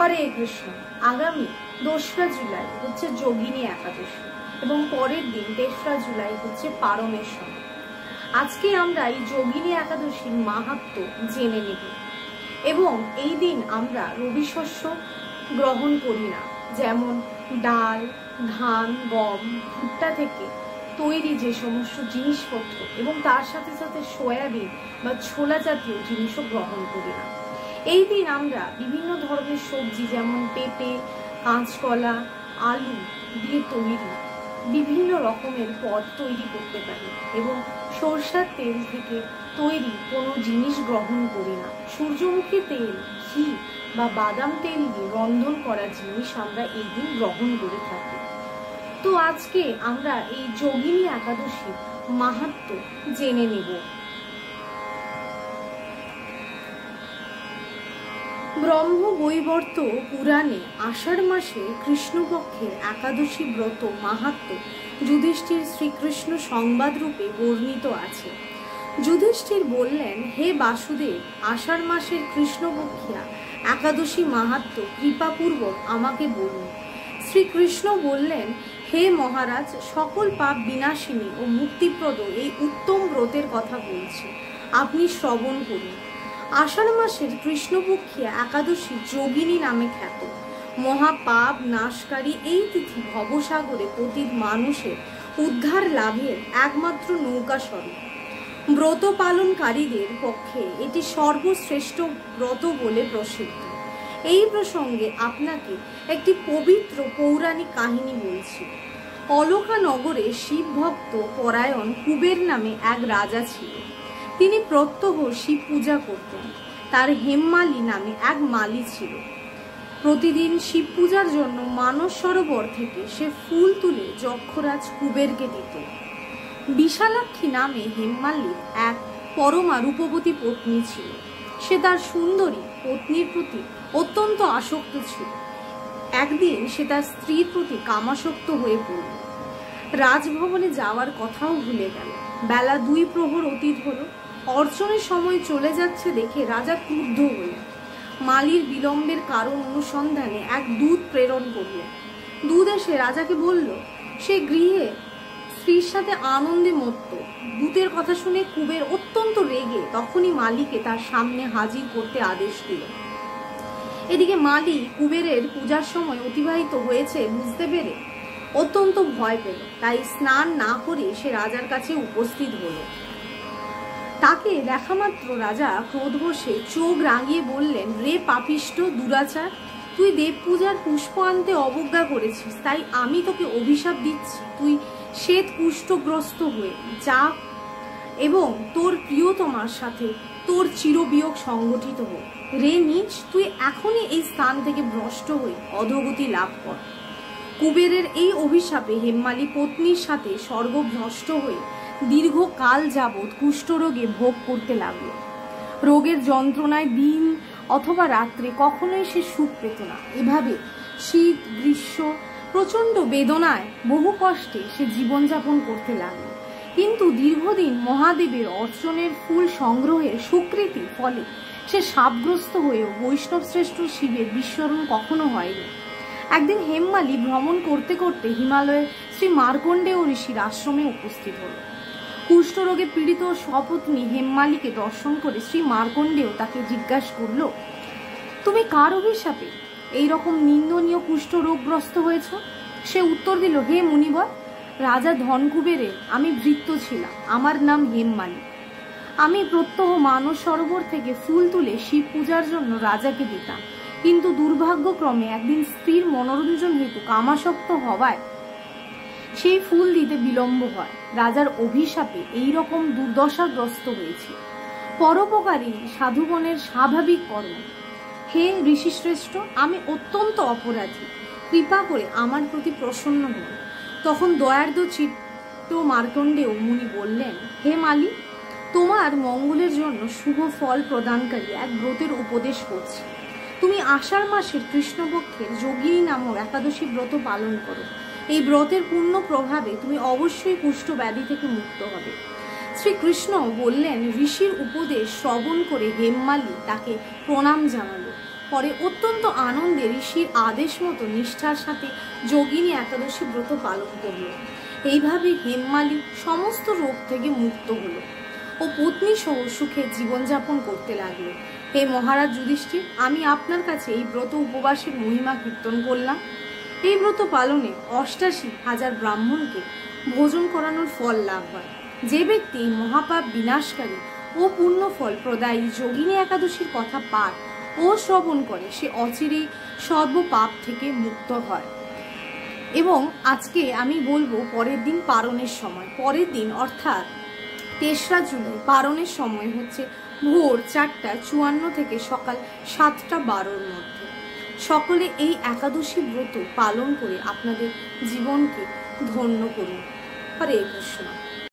হরে কৃষ্ণ। আগামী 2রা জুলাই হচ্ছে যোগিনী একাদশী এবং পরের দিন 3রা জুলাই হচ্ছে পারমেশ্বর। আজকে আমরা এই যোগিনী একাদশীর মাহাত্ম্য জেনে নেব এবং এই দিন আমরা রবি শস্য গ্রহণ করি না, যেমন ডাল, ধান, গম, ভুট্টা থেকে তৈরি যে সমস্ত জিনিসপত্র এবং তার সাথে সাথে সয়াবিন বা ছোলা জাতীয় জিনিসও গ্রহণ করি না। এই দিন আমরা বিভিন্ন ধরনের সবজি যেমন পেঁপে, কাঁচকলা, আলু দিয়ে তৈরি বিভিন্ন রকমের পদ তৈরি করতে পারি এবং সরষের তেল থেকে তৈরি কোনো জিনিস গ্রহণ করি না। সূর্যমুখী তেল, ঘি বা বাদাম তেল দিয়ে রন্ধন করা জিনিস আমরা এই দিন গ্রহণ করে থাকি। তো আজকে আমরা এই যোগিনী একাদশীর মাহাত্ম্য জেনে নেব। ব্রহ্ম বৈবর্ত পুরাণে আষাঢ় মাসে কৃষ্ণপক্ষের একাদশী ব্রত মাহাত্ম্য যুধিষ্ঠির শ্রীকৃষ্ণ সংবাদ রূপে বর্ণিত আছে। যুধিষ্ঠির বললেন, হে বাসুদেব, আষাঢ় মাসের কৃষ্ণপক্ষিয়া একাদশী মাহাত্ম্য কৃপাপূর্বক আমাকে বলুন। শ্রীকৃষ্ণ বললেন, হে মহারাজ, সকল পাপ বিনাশিনী ও মুক্তিপ্রদ এই উত্তম ব্রতের কথা বলছি, আপনি শ্রবণ করুন। আষাঢ় মাসের কৃষ্ণপক্ষিয়া একাদশী যোগিনী নামে খ্যাত। মহাপাপ নাশকারী এই তিথি ভবসাগরে পতিত মানুষের উদ্ধার লাভের একমাত্র নৌকা স্বরূপ। ব্রত পালনকারীদের পক্ষে এটি সর্বশ্রেষ্ঠ ব্রত বলে প্রসিদ্ধ। এই প্রসঙ্গে আপনাকে একটি পবিত্র পৌরাণিক কাহিনী বলছি। অলকা নগরে শিব ভক্ত পরায়ণ কুবের নামে এক রাজা ছিল। তিনি প্রত্যহ শিব পূজা করতেন। তার হেমমালী নামে এক মালী ছিল। প্রতিদিন শিব পূজার জন্য মানস সরোবর থেকে সে ফুল তুলে যক্ষরাজ কুবেরকে দিত। বিশালাক্ষী নামে হেমমালীর এক পরমা রূপবতী পত্নী ছিল। সে তার সুন্দরী পত্নীর প্রতি অত্যন্ত আসক্ত ছিল। একদিন সে তার স্ত্রীর প্রতি কামাসক্ত হয়ে পড়ল। রাজভবনে যাওয়ার কথাও ভুলে গেল। বেলা 2 প্রহর অতীত হলো। অর্চনের সময় চলে যাচ্ছে দেখে রাজা ক্রুদ্ধ হলেন। মালির বিলম্বের কারণ অনুসন্ধানে এক দূত প্রেরণ করলেন। দূত এসে রাজাকে বলল, সে গৃহে স্ত্রীর সাথে আনন্দে মত্ত। দূতের কথা শুনে কুবের অত্যন্ত রেগে তখনই মালিকে তার সামনে হাজির করতে আদেশ দিল। এদিকে মালি কুবেরের পূজার সময় অতিবাহিত হয়েছে বুঝতে পেরে অত্যন্ত ভয় পেল। তাই স্নান না করে সে রাজার কাছে উপস্থিত হলো। তাকে দেখা মাত্র রাজা ক্রোধবশে চোখ রাঙিয়ে বললেন, রে পাপিষ্ট দুরাচার, তুই দেব পূজার পুষ্প আনতে অবজ্ঞা করেছিস, তাই আমি তোকে অভিশাপ দিচ্ছি, তুই শ্বেত কুষ্ঠগ্রস্ত হয়ে যা এবং তোর প্রিয়তমার সাথে তোর চিরবিয়োগ সংগঠিত হোক। রে নীচ, তুই এখনই এই স্থান থেকে ভ্রষ্ট হয়ে অধোগতি লাভ কর। কুবেরের এই অভিশাপে হেমমালী পত্নীর সাথে স্বর্গভ্রষ্ট হয়ে দীর্ঘকাল যাবৎ কুষ্ঠরোগে ভোগ করতে লাগলো। রোগের যন্ত্রণায় দিন অথবা রাত্রে কখনোই সে সুখ পেত না। এভাবে শীত গ্রীষ্ম প্রচণ্ড বেদনায় বহু কষ্টে সে জীবনযাপন করতে লাগলো। কিন্তু দীর্ঘদিন মহাদেবের অর্চনের ফুল সংগ্রহের সুকৃতি ফলে সে শাপগ্রস্ত হয়েও বৈষ্ণব শ্রেষ্ঠ শিবের বিস্মরণ কখনো হয়নি। একদিন হেমমালী ভ্রমণ করতে করতে হিমালয়ের শ্রী মার্কণ্ডেয় ঋষির আশ্রমে উপস্থিত হল। কুষ্ঠরোগে পীড়িত স্বপত্নী হেমমালীকে দর্শন করে শ্রী মার্কণ্ডেয় তাকে জিজ্ঞাসা করল, তুমি কার অভিশাপে এইরকম নিন্দনীয় কুষ্ঠ রোগগ্রস্ত হয়েছ? সে উত্তর দিল, হে মুনিবর, রাজা ধনকুবেরের আমি ভৃত্য ছিলাম। আমার নাম হেমমালী। আমি প্রত্যহ মানস সরোবর থেকে ফুল তুলে শিব পূজার জন্য রাজাকে দিতাম, কিন্তু দুর্ভাগ্যক্রমে একদিন স্ত্রীর মনোরঞ্জন হেতু কামাসক্ত হওয়ায় সেই ফুল দিতে বিলম্ব হয়। রাজার অভিশাপে এইরকম দুর্দশাগ্রস্ত হয়েছে। পরোপকারী সাধুগণের স্বাভাবিক কর্ম। হে ঋষিশ্রেষ্ঠ, আমি অত্যন্ত অপরাধী, কৃপা করে আমার প্রতি প্রসন্ন হন। তখন দয়ার্দ চিত্ত মার্কণ্ডেয় মুনি বললেন, হে মালি, তোমার মঙ্গলের জন্য শুভ ফল প্রদানকারী এক ব্রতের উপদেশ করছি। তুমি আষাঢ় মাসের কৃষ্ণপক্ষের যোগিনী নামক একাদশী ব্রত পালন করো। এই ব্রতের পূর্ণ প্রভাবে তুমি অবশ্যই কুষ্ঠ ব্যাধি থেকে মুক্ত হবে। শ্রীকৃষ্ণ বললেন, ঋষির উপদেশ শ্রবণ করে হেমমালী তাকে প্রণাম জানালো। পরে অত্যন্ত আনন্দে ঋষির আদেশ মতো নিষ্ঠার সাথে যোগিনী একাদশী ব্রত পালন করল। এইভাবে হেমমালী সমস্ত রোগ থেকে মুক্ত হলো ও পত্নী সহ সুখে জীবনযাপন করতে লাগলো। হে মহারাজ যুধিষ্ঠির, আমি আপনার কাছে এই ব্রত উপবাসের মহিমা কীর্তন করলাম। এই ব্রত পালনে ৮৮,০০০ ব্রাহ্মণকে ভোজন করানোর ফল লাভ হয়। যে ব্যক্তি এই মহাপাপ বিনাশকারী ও পূর্ণ ফল প্রদায়ী যোগিনী একাদশীর কথা পাঠ ও শ্রবণ করে, সে অচিরেই সর্বপাপ থেকে মুক্ত হয়। এবং আজকে আমি বলবো পরের দিন পারণের সময়। পরের দিন অর্থাৎ ৩রা জুলাই পারণের সময় হচ্ছে ভোর ৪:৫৪ থেকে সকাল ৭:১২-র মধ্যে। সকলে এই একাদশী ব্রত পালন করে আপনাদের জীবনকে ধন্য করুন। হরে কৃষ্ণ।